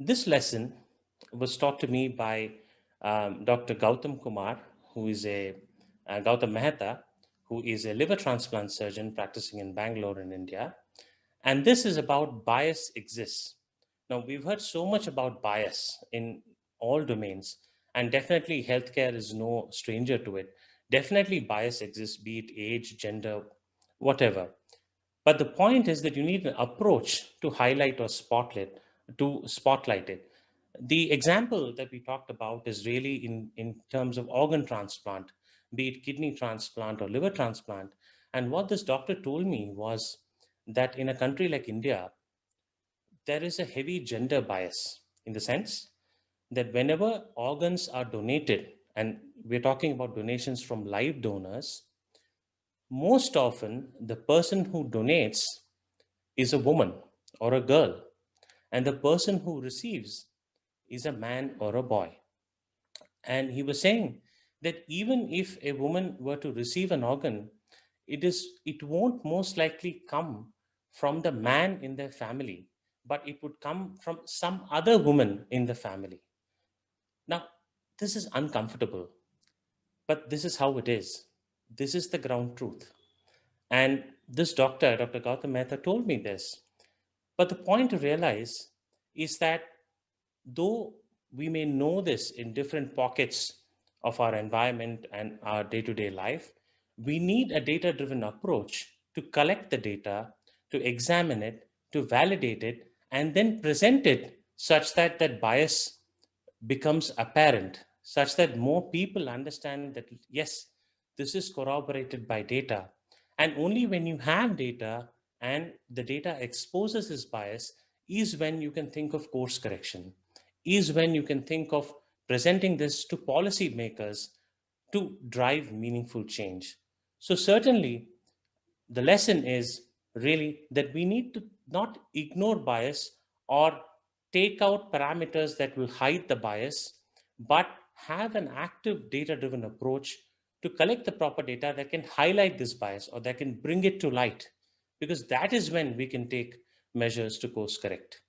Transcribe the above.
This lesson was taught to me by Dr. Gautam Kumar, who is Gautam Mehta, who is a liver transplant surgeon practicing in Bangalore in India. And this is about bias exists. Now, we've heard so much about bias in all domains, and definitely healthcare is no stranger to it. Definitely bias exists, be it age, gender, whatever. But the point is that you need an approach to highlight or spotlight it. The example that we talked about is really in terms of organ transplant, be it kidney transplant or liver transplant. And what this doctor told me was that in a country like India, there is a heavy gender bias in the sense that whenever organs are donated, and we're talking about donations from live donors, most often the person who donates is a woman or a girl, and the person who receives is a man or a boy. And he was saying that even if a woman were to receive an organ, it won't most likely come from the man in their family, but it would come from some other woman in the family. Now, this is uncomfortable, but this is how it is. This is the ground truth. And this doctor, Dr. Gautam Mehta, told me this. But the point to realize is that though we may know this in different pockets of our environment and our day to day life, we need a data driven approach to collect the data, to examine it, to validate it, and then present it such that that bias becomes apparent, such that more people understand that, yes, this is corroborated by data. And only when you have data and the data exposes this bias is when you can think of course correction, is when you can think of presenting this to policymakers to drive meaningful change. So, certainly, the lesson is really that we need to not ignore bias or take out parameters that will hide the bias, but have an active data driven approach to collect the proper data that can highlight this bias or that can bring it to light, because that is when we can take measures to course correct.